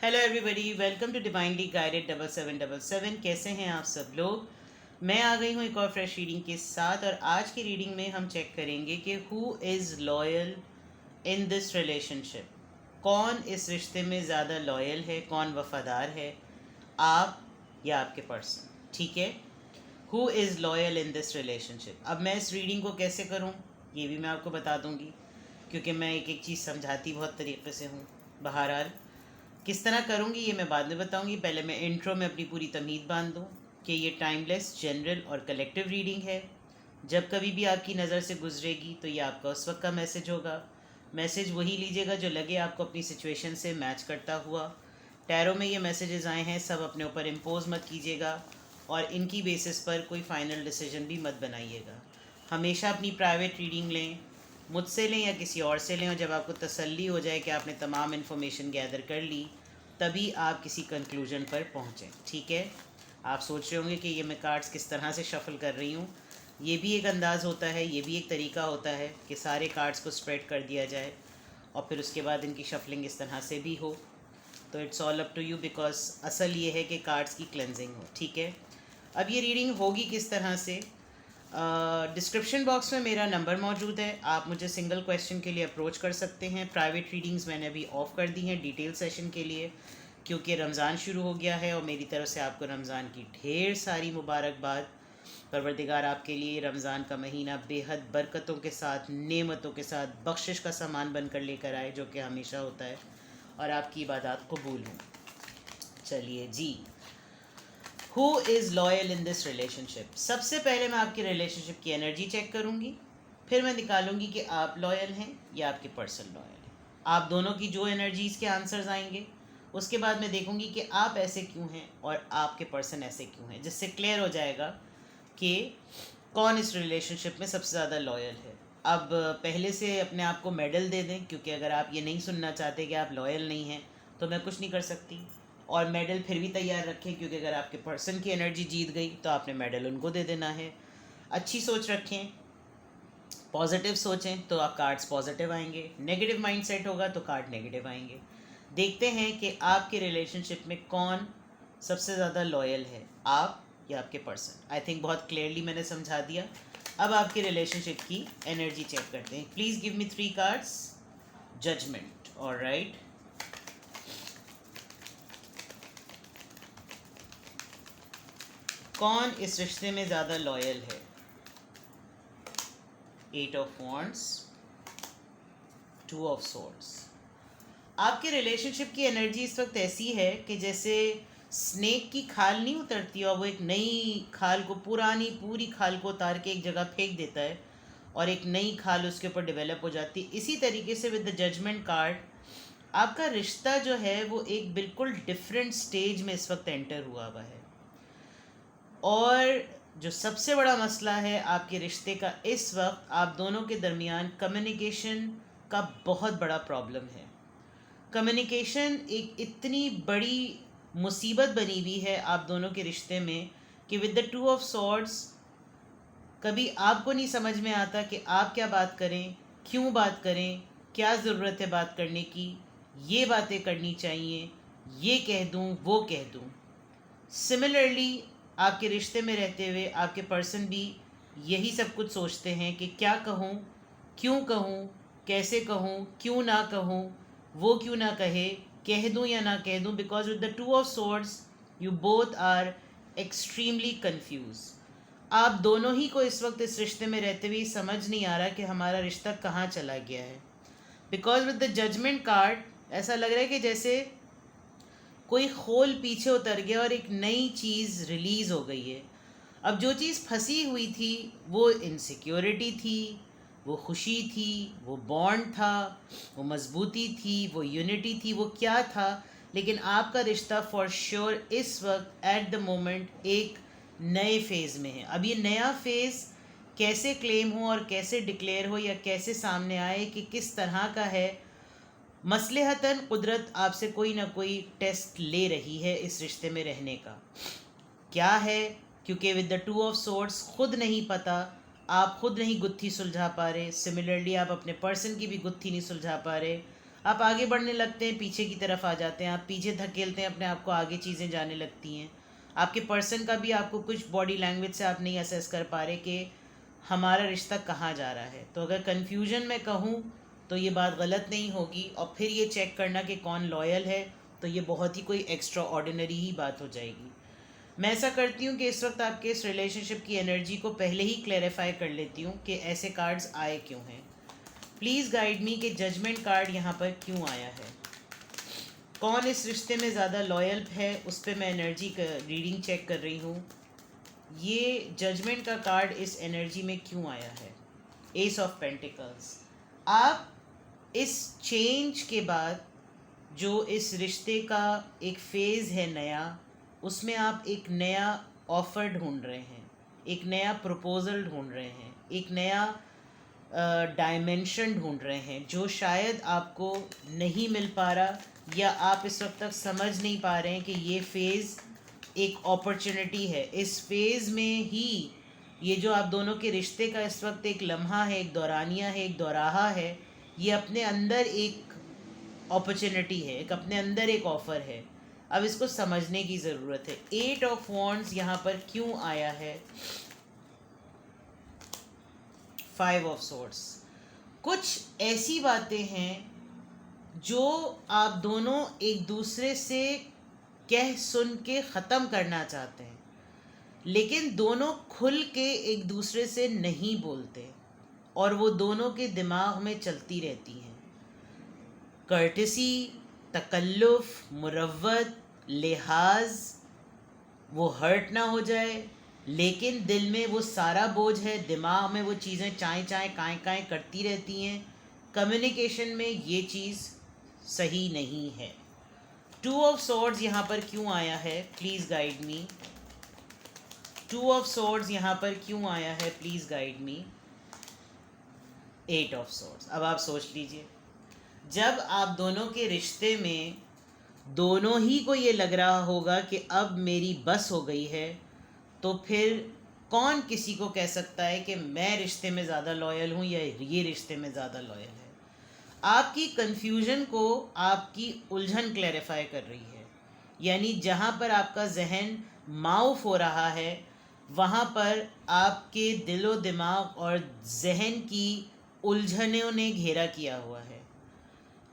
Hello everybody, welcome to divinely guided 7777। कैसे हैं आप सब लोग। मैं आ गई हूँ एक और फ्रेश रीडिंग के साथ, और आज की रीडिंग में हम चेक करेंगे कि who is loyal in this relationship. कौन इस रिश्ते में ज़्यादा लॉयल है, कौन वफादार है, आप या आपके पर्सन। ठीक है, who is loyal in this relationship. अब मैं इस रीडिंग को कैसे करूँ ये भी मैं आपको बता दूँगी, क्योंकि मैं एक एक चीज़ समझाती बहुत तरीके से हूँ। बहरहाल किस तरह करूँगी ये मैं बाद में बताऊँगी। पहले मैं इंट्रो में अपनी पूरी तमीद बांध दूँ कि ये टाइमलेस, जनरल और कलेक्टिव रीडिंग है। जब कभी भी आपकी नज़र से गुजरेगी तो ये आपका उस वक्त का मैसेज होगा। मैसेज वही लीजिएगा जो लगे आपको अपनी सिचुएशन से मैच करता हुआ। टैरो में ये मैसेजेस आए हैं, सब अपने ऊपर इम्पोज मत कीजिएगा और इनकी बेसिस पर कोई फ़ाइनल डिसीजन भी मत बनाइएगा। हमेशा अपनी प्राइवेट रीडिंग लें, मुझसे लें या किसी और से लें, और जब आपको तसल्ली हो जाए कि आपने तमाम इन्फॉर्मेशन गैदर कर ली तभी आप किसी कंक्लूजन पर पहुँचें। ठीक है, आप सोच रहे होंगे कि ये मैं कार्ड्स किस तरह से शफ़ल कर रही हूँ। ये भी एक अंदाज़ होता है, ये भी एक तरीका होता है कि सारे कार्ड्स को स्प्रेड कर दिया जाए और फिर उसके बाद इनकी शफलिंग इस तरह से भी हो। तो it's all up to you, because असल ये है कि कार्ड्स की क्लेंजिंग हो। ठीक है, अब ये रीडिंग होगी किस तरह से। डिस्क्रिप्शन बॉक्स में मेरा नंबर मौजूद है, आप मुझे सिंगल क्वेश्चन के लिए अप्रोच कर सकते हैं। प्राइवेट रीडिंग्स मैंने अभी ऑफ़ कर दी हैं डिटेल सेशन के लिए, क्योंकि रमज़ान शुरू हो गया है और मेरी तरफ से आपको रमज़ान की ढेर सारी मुबारकबाद। परवरदिगार आपके लिए रमज़ान का महीना बेहद बरकतों के साथ, नेमतों के साथ, बख्शिश का सामान बनकर लेकर आए, जो कि हमेशा होता है, और आपकी इबादत कबूल हों। चलिए जी, who is loyal in this relationship. सबसे पहले मैं आपकी रिलेशनशिप की एनर्जी चेक करूँगी, फिर मैं निकालूंगी कि आप लॉयल हैं या आपके पर्सन लॉयल हैं। आप दोनों की जो एनर्जीज़ के आंसर्स आएंगे उसके बाद मैं देखूंगी कि आप ऐसे क्यों हैं और आपके पर्सन ऐसे क्यों हैं, जिससे क्लियर हो जाएगा कि कौन इस रिलेशनशिप में सबसे ज़्यादा लॉयल है। अब पहले से अपने आप को मेडल दे दें, क्योंकि अगर आप ये नहीं सुनना चाहते कि आप लॉयल नहीं हैं तो मैं कुछ नहीं कर सकती। और मेडल फिर भी तैयार रखें, क्योंकि अगर आपके पर्सन की एनर्जी जीत गई तो आपने मेडल उनको दे देना है। अच्छी सोच रखें, पॉजिटिव सोचें तो आप कार्ड्स पॉजिटिव आएंगे, नेगेटिव माइंडसेट होगा तो कार्ड नेगेटिव आएंगे। देखते हैं कि आपके रिलेशनशिप में कौन सबसे ज़्यादा लॉयल है, आप या आपके पर्सन। आई थिंक बहुत क्लियरली मैंने समझा दिया। अब आपके रिलेशनशिप की एनर्जी चेक करते हैं। Please give me 3 cards. Judgement, alright. कौन इस रिश्ते में ज़्यादा लॉयल है। 8 ऑफ वॉन्ड्स, 2 ऑफ सोर्ड्स। आपके रिलेशनशिप की एनर्जी इस वक्त ऐसी है कि जैसे स्नेक की खाल नहीं उतरती और वो एक नई खाल को, पुरानी पूरी खाल को उतार के एक जगह फेंक देता है और एक नई खाल उसके ऊपर डेवलप हो जाती है। इसी तरीके से विद द जजमेंट कार्ड आपका रिश्ता जो है वो एक बिल्कुल डिफरेंट स्टेज में इस वक्त एंटर हुआ हुआ है। और जो सबसे बड़ा मसला है आपके रिश्ते का इस वक्त, आप दोनों के दरमियान कम्युनिकेशन का बहुत बड़ा प्रॉब्लम है। कम्युनिकेशन एक इतनी बड़ी मुसीबत बनी हुई है आप दोनों के रिश्ते में कि विद द 2 ऑफ सॉर्ड्स कभी आपको नहीं समझ में आता कि आप क्या बात करें, क्यों बात करें, क्या ज़रूरत है बात करने की, ये बातें करनी चाहिए, ये कह दूँ वो कह दूँ। सिमिलरली आपके रिश्ते में रहते हुए आपके पर्सन भी यही सब कुछ सोचते हैं कि क्या कहूँ, क्यों कहूँ, कैसे कहूँ, क्यों ना कहूँ, वो क्यों ना कहे, कह दूँ या ना कह दूँ। Because with the 2 of swords you both are extremely confuse. आप दोनों ही को इस वक्त इस रिश्ते में रहते हुए समझ नहीं आ रहा कि हमारा रिश्ता कहाँ चला गया है। Because with the judgement card ऐसा लग रहा है कि जैसे कोई खोल पीछे उतर गया और एक नई चीज़ रिलीज़ हो गई है। अब जो चीज़ फंसी हुई थी वो इनसिक्योरिटी थी, वो खुशी थी, वो बॉन्ड था, वो मजबूती थी, वो यूनिटी थी, वो क्या था। लेकिन आपका रिश्ता फॉर श्योर इस वक्त एट द मोमेंट एक नए फेज़ में है। अब ये नया फेज़ कैसे क्लेम हो और कैसे डिक्लेयर हो या कैसे सामने आए कि किस तरह का है, मसलहतन कुदरत आपसे कोई ना कोई टेस्ट ले रही है इस रिश्ते में रहने का। क्या है, क्योंकि विद द 2 ऑफ सोर्ड्स खुद नहीं पता, आप खुद नहीं गुत्थी सुलझा पा रहे। सिमिलरली आप अपने पर्सन की भी गुत्थी नहीं सुलझा पा रहे। आप आगे बढ़ने लगते हैं, पीछे की तरफ आ जाते हैं, आप पीछे धकेलते हैं अपने आप को, आगे चीज़ें जाने लगती हैं। आपके पर्सन का भी आपको कुछ बॉडी लैंग्वेज से आप नहीं असेस कर पा रहे कि हमारा रिश्ता कहाँ जा रहा है। तो अगर कन्फ्यूजन में कहूँ तो ये बात गलत नहीं होगी। और फिर ये चेक करना कि कौन लॉयल है, तो ये बहुत ही कोई एक्स्ट्रा ऑर्डिनरी ही बात हो जाएगी। मैं ऐसा करती हूँ कि इस वक्त आपके इस रिलेशनशिप की एनर्जी को पहले ही क्लैरिफाई कर लेती हूँ कि ऐसे कार्ड्स आए क्यों हैं। प्लीज़ गाइड मी कि जजमेंट कार्ड यहाँ पर क्यों आया है, कौन इस रिश्ते में ज़्यादा लॉयल है, उस पर मैं एनर्जी का रीडिंग चेक कर रही हूँ। ये जजमेंट का कार्ड इस एनर्जी में क्यों आया है। S of pentacles. आप इस चेंज के बाद जो इस रिश्ते का एक फ़ेज़ है नया, उसमें आप एक नया ऑफ़र ढूंढ रहे हैं, एक नया प्रपोज़ल ढूंढ रहे हैं, एक नया डायमेंशन ढूंढ रहे हैं जो शायद आपको नहीं मिल पा रहा, या आप इस वक्त तक समझ नहीं पा रहे हैं कि ये फ़ेज़ एक अपॉर्चुनिटी है। इस फेज़ में ही ये जो आप दोनों के रिश्ते का इस वक्त एक लम्हा है, एक दौरानिया है, एक दौराहा है, ये अपने अंदर एक अपॉर्चुनिटी है, एक अपने अंदर एक ऑफ़र है। अब इसको समझने की ज़रूरत है। 8 ऑफ वॉन्ड्स यहाँ पर क्यों आया है। 5 ऑफ सोर्ड्स। कुछ ऐसी बातें हैं जो आप दोनों एक दूसरे से कह सुन के ख़त्म करना चाहते हैं, लेकिन दोनों खुल के एक दूसरे से नहीं बोलते, और वो दोनों के दिमाग में चलती रहती हैं। कर्टिसी, तकल्लुफ़, मुरव्वत, लिहाज, वो हर्ट ना हो जाए, लेकिन दिल में वो सारा बोझ है, दिमाग में वो चीज़ें चाएँ चाएँ काएँ काएँ करती रहती हैं। कम्युनिकेशन में ये चीज़ सही नहीं है। 2 ऑफ सॉर्ड्स यहाँ पर क्यों आया है, please guide me. 2 of swords यहाँ पर क्यों आया है, please guide me. 8 of swords. अब आप सोच लीजिए, जब आप दोनों के रिश्ते में दोनों ही को ये लग रहा होगा कि अब मेरी बस हो गई है, तो फिर कौन किसी को कह सकता है कि मैं रिश्ते में ज़्यादा लॉयल हूँ या ये रिश्ते में ज़्यादा लॉयल है। आपकी कन्फ्यूजन को आपकी उलझन क्लैरिफाई कर रही है, यानी जहाँ पर आपका जहन माउफ हो रहा है, वहाँ पर आपके दिलो दिमाग और जहन की उलझनों ने घेरा किया हुआ है।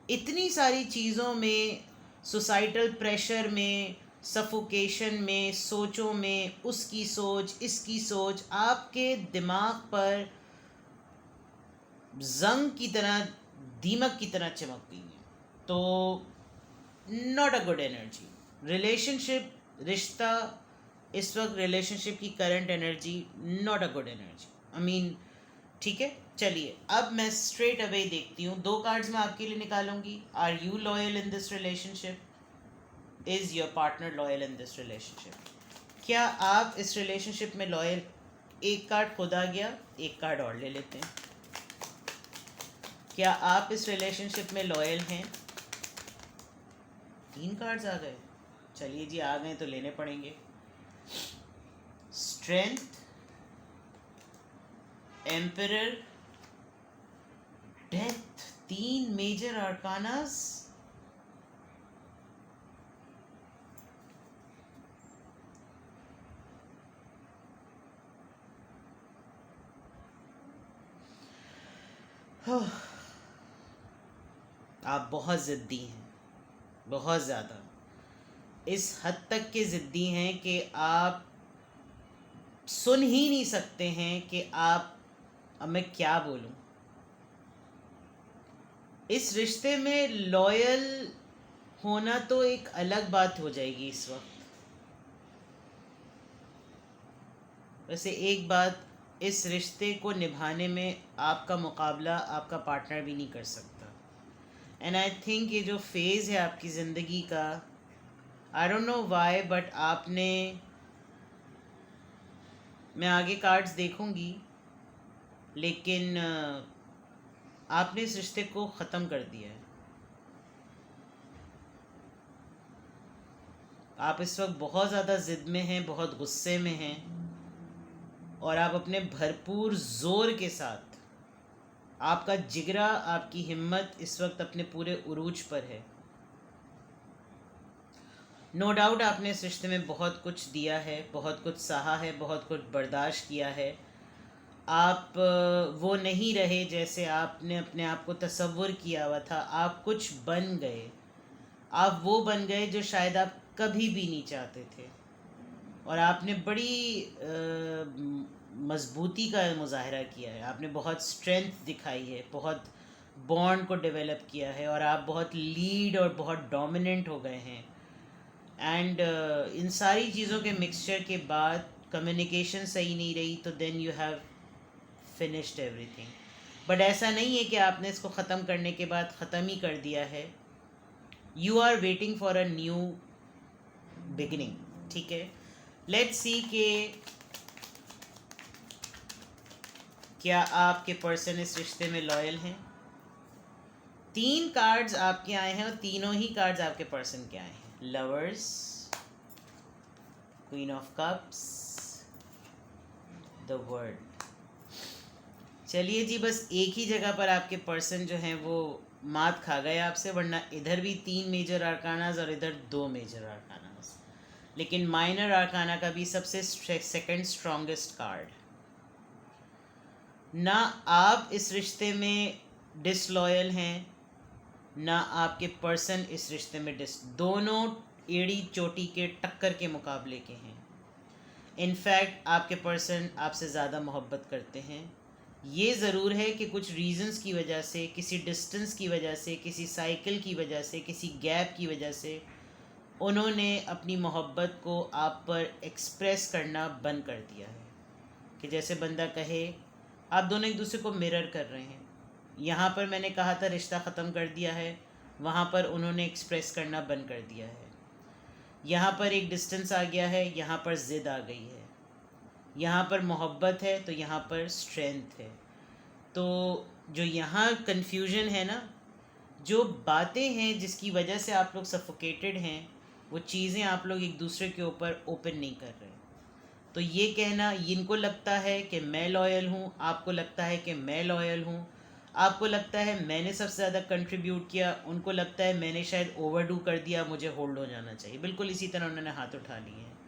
इतनी सारी चीज़ों में, सोसाइटल प्रेशर में, सफोकेशन में, सोचों में, उसकी सोच, इसकी सोच आपके दिमाग पर जंग की तरह, दीमक की तरह चमक गई है। तो not a good energy. Relationship, रिश्ता, इस वक्त रिलेशनशिप की current energy not a good energy. I mean, ठीक है, चलिए अब मैं स्ट्रेट अवे देखती हूँ। 2 कार्ड्स मैं आपके लिए निकालूंगी। Are you loyal in this relationship? Is your partner loyal in this relationship? क्या आप इस रिलेशनशिप में लॉयल? एक कार्ड खुद आ गया, एक कार्ड और ले लेते हैं। क्या आप इस रिलेशनशिप में लॉयल हैं? 3 कार्ड्स आ गए। चलिए जी, आ गए तो लेने पड़ेंगे। Strength, emperor, death, 3 major arcanas. आप बहुत ज़िद्दी हैं, बहुत ज़्यादा, इस हद तक के ज़िद्दी हैं कि आप सुन ही नहीं सकते हैं कि आप, अब मैं क्या बोलूं। इस रिश्ते में लॉयल होना तो एक अलग बात हो जाएगी इस वक्त। वैसे एक बात, इस रिश्ते को निभाने में आपका मुकाबला आपका पार्टनर भी नहीं कर सकता। एंड आई थिंक ये जो फेज़ है आपकी ज़िंदगी का, I don't know why, but आपने, मैं आगे कार्ड्स देखूंगी, लेकिन आपने इस रिश्ते को ख़त्म कर दिया है। आप इस वक्त बहुत ज़्यादा ज़िद में हैं, बहुत गुस्से में हैं, और आप अपने भरपूर ज़ोर के साथ आपका जिगरा, आपकी हिम्मत इस वक्त अपने पूरे उरूज पर है। नो डाउट आपने इस रिश्ते में बहुत कुछ दिया है, बहुत कुछ सहा है, बहुत कुछ बर्दाश्त किया है। आप वो नहीं रहे जैसे आपने अपने आप को तसव्वुर किया हुआ था। आप कुछ बन गए, आप वो बन गए जो शायद आप कभी भी नहीं चाहते थे। और आपने बड़ी मजबूती का मुजाहरा किया है, आपने बहुत स्ट्रेंथ दिखाई है, बहुत बॉन्ड को डेवलप किया है, और आप बहुत लीड और बहुत डोमिनेंट हो गए हैं। एंड इन सारी चीज़ों के मिक्सचर के बाद कम्युनिकेशन सही नहीं रही, तो then you have finished everything. But ऐसा नहीं है कि आपने इसको ख़त्म करने के बाद ख़त्म ही कर दिया है। You are waiting for a new beginning, ठीक है। लेट्स सी कि क्या आपके पर्सन इस रिश्ते में लॉयल हैं। 3 कार्ड्स आपके आए हैं और तीनों ही कार्ड्स आपके पर्सन के आए हैं। Lovers, queen of cups, the world. चलिए जी, बस एक ही जगह पर आपके पर्सन जो हैं वो मात खा गए आपसे, वरना इधर भी 3 मेजर आर्कानाज और इधर 2 मेजर आर्कानाज। लेकिन माइनर आर्काना का भी सबसे सेकंड स्ट्रॉन्गेस्ट कार्ड। ना आप इस रिश्ते में डिसलॉयल हैं, ना आपके पर्सन इस रिश्ते में दोनों एड़ी चोटी के टक्कर के मुकाबले के हैं। इनफैक्ट आपके पर्सन आपसे ज़्यादा मोहब्बत करते हैं। ये ज़रूर है कि कुछ रीज़न्स की वजह से, किसी डिस्टेंस की वजह से, किसी साइकिल की वजह से, किसी गैप की वजह से उन्होंने अपनी मोहब्बत को आप पर एक्सप्रेस करना बंद कर दिया है। कि जैसे बंदा कहे आप दोनों एक दूसरे को मिरर कर रहे हैं। यहाँ पर मैंने कहा था रिश्ता ख़त्म कर दिया है, वहाँ पर उन्होंने एक्सप्रेस करना बंद कर दिया है। यहाँ पर एक डिस्टेंस आ गया है, यहाँ पर ज़िद आ गई है। यहाँ पर मोहब्बत है तो यहाँ पर स्ट्रेंथ है। तो जो यहाँ कन्फ्यूजन है ना, जो बातें हैं जिसकी वजह से आप लोग सफोकेटेड हैं, वो चीज़ें आप लोग एक दूसरे के ऊपर ओपन नहीं कर रहे। तो ये कहना, इनको लगता है कि मैं लॉयल हूँ, आपको लगता है कि मैं लॉयल हूँ, आपको लगता है मैंने सबसे ज़्यादा कंट्रीब्यूट किया, उनको लगता है मैंने शायद ओवरडू कर दिया, मुझे होल्ड हो जाना चाहिए। बिल्कुल इसी तरह उन्होंने हाथ उठा लिए हैं।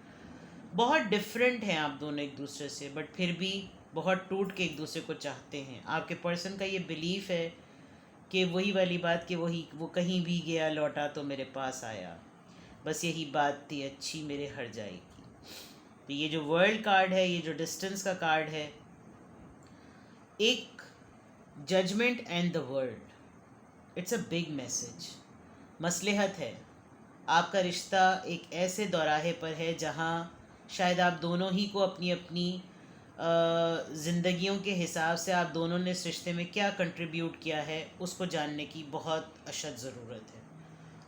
बहुत डिफरेंट हैं आप दोनों एक दूसरे से, बट फिर भी बहुत टूट के एक दूसरे को चाहते हैं। आपके पर्सन का ये बिलीफ है कि वही वाली बात कि वो कहीं भी गया लौटा तो मेरे पास आया, बस यही बात थी अच्छी मेरे हर जाएगी। तो ये जो वर्ल्ड कार्ड है, ये जो डिस्टेंस का कार्ड है, एक judgement and the world, it's a big message. मसलहत है, आपका रिश्ता एक ऐसे दौराहे पर है जहाँ शायद आप दोनों ही को अपनी अपनी ज़िंदगियों के हिसाब से आप दोनों ने इस रिश्ते में क्या कंट्रीब्यूट किया है उसको जानने की बहुत अशद ज़रूरत है।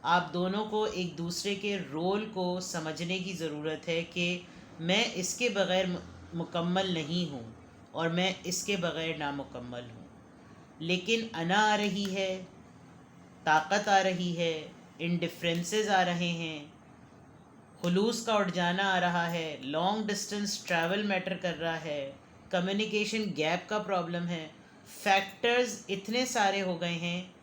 आप दोनों को एक दूसरे के रोल को समझने की ज़रूरत है कि मैं इसके बग़ैर मुकम्मल नहीं हूँ और मैं इसके बग़ैर नामुकम्मल हूँ। लेकिन अना आ रही है, ताकत आ रही है, इंडिफरेंसेस आ रहे हैं, खुलूस का उठ जाना आ रहा है, लॉन्ग डिस्टेंस ट्रैवल मैटर कर रहा है, कम्युनिकेशन गैप का प्रॉब्लम है। फैक्टर्स इतने सारे हो गए हैं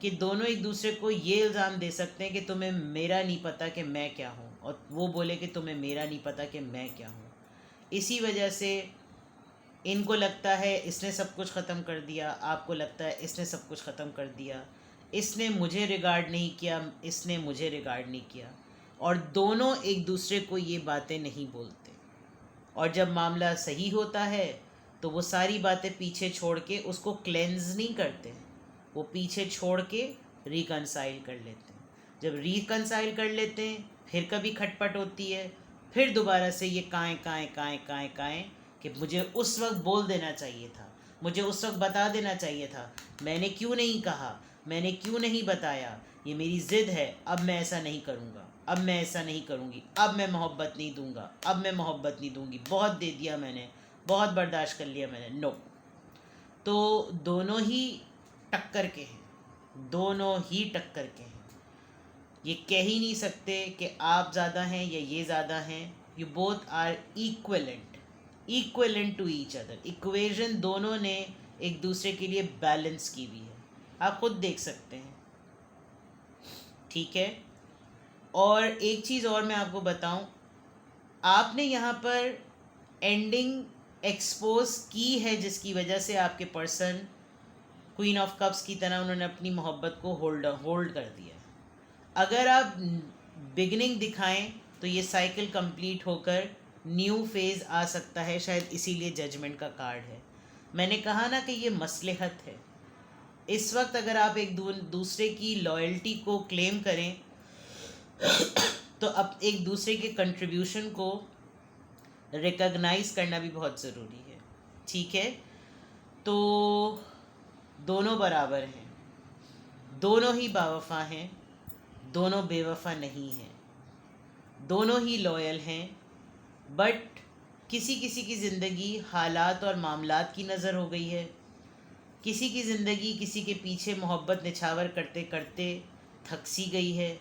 कि दोनों एक दूसरे को ये इल्ज़ाम दे सकते हैं कि तुम्हें मेरा नहीं पता कि मैं क्या हूँ, और वो बोले कि तुम्हें मेरा नहीं पता कि मैं क्या हूँ। इसी वजह से इनको लगता है इसने सब कुछ ख़त्म कर दिया, आपको लगता है इसने सब कुछ ख़त्म कर दिया, इसने मुझे रिगार्ड नहीं किया, इसने मुझे रिगार्ड नहीं किया, और दोनों एक दूसरे को ये बातें नहीं बोलते। और जब मामला सही होता है तो वो सारी बातें पीछे छोड़ के उसको क्लेंज नहीं करते, वो पीछे छोड़ के रिकनसाइल कर लेते हैं। जब रिकनसाइल कर लेते हैं फिर कभी खटपट होती है, फिर दोबारा से ये काएँ कि मुझे उस वक्त बोल देना चाहिए था, मुझे उस वक्त बता देना चाहिए था, मैंने क्यों नहीं कहा, मैंने क्यों नहीं बताया, ये मेरी ज़िद है, अब मैं ऐसा नहीं करूँगा, अब मैं ऐसा नहीं करूँगी, अब मैं मोहब्बत नहीं दूँगा, अब मैं मोहब्बत नहीं दूँगी, बहुत दे दिया मैंने, बहुत बर्दाश्त कर लिया मैंने। नो। तो दोनों ही टक्कर के हैं, दोनों ही टक्कर के हैं। ये कह ही नहीं सकते कि आप ज़्यादा हैं या ये ज़्यादा हैं। You both are equivalent to each other. Equation दोनों ने एक दूसरे के लिए बैलेंस की हुई है, आप खुद देख सकते हैं। ठीक है, और एक चीज़ और मैं आपको बताऊं, आपने यहाँ पर एंडिंग एक्सपोज की है जिसकी वजह से आपके पर्सन क्वीन ऑफ कप्स की तरह उन्होंने अपनी मोहब्बत को होल्ड कर दिया। अगर आप बिगिनिंग दिखाएं तो ये साइकिल कंप्लीट होकर न्यू फेज़ आ सकता है, शायद इसीलिए जजमेंट का कार्ड है। मैंने कहा ना कि ये मसलहत है। इस वक्त अगर आप एक दूसरे की लॉयल्टी को क्लेम करें तो अब एक दूसरे के कंट्रीब्यूशन को रिकॉग्नाइज करना भी बहुत ज़रूरी है। ठीक है, तो दोनों बराबर हैं, दोनों ही बावफा हैं, दोनों बेवफा नहीं हैं, दोनों ही लॉयल हैं, बट किसी किसी की ज़िंदगी हालात और मामलात की नज़र हो गई है। किसी की ज़िंदगी किसी के पीछे मोहब्बत निछावर करते करते थक सी गई है।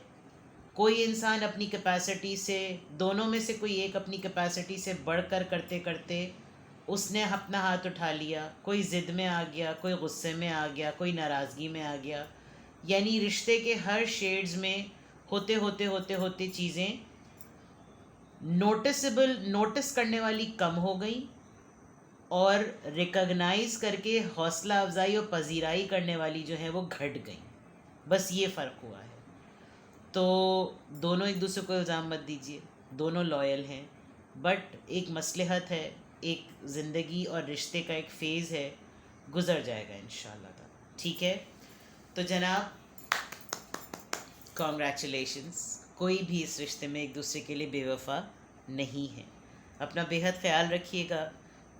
कोई इंसान अपनी कैपेसिटी से, दोनों में से कोई एक अपनी कैपेसिटी से बढ़कर करते करते उसने अपना हाथ उठा लिया। कोई ज़िद में आ गया, कोई गुस्से में आ गया, कोई नाराज़गी में आ गया। यानी रिश्ते के हर शेड्स में होते होते होते होते चीज़ें नोटिस करने वाली कम हो गई और रिकॉग्नाइज करके हौसला अफजाई और पजीराई करने वाली जो है वो घट गई। बस ये फ़र्क हुआ है। तो दोनों एक दूसरे को इल्ज़ाम मत दीजिए, दोनों लॉयल हैं, बट एक मसलहत है, एक ज़िंदगी और रिश्ते का एक फ़ेज़ है, गुज़र जाएगा इंशाल्लाह ताला। ठीक है, तो जनाब कॉन्ग्रेचुलेशंस, कोई भी इस रिश्ते में एक दूसरे के लिए बेवफा नहीं है। अपना बेहद ख्याल रखिएगा।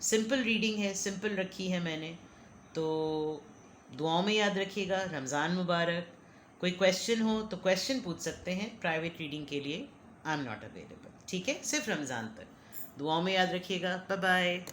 सिंपल रीडिंग है, सिंपल रखी है मैंने, तो दुआओं में याद रखिएगा। रमज़ान मुबारक। कोई क्वेश्चन हो तो क्वेश्चन पूछ सकते हैं प्राइवेट रीडिंग के लिए। I am not available. ठीक है, सिर्फ रमज़ान तक। दुआओं में याद रखिएगा। Bye bye.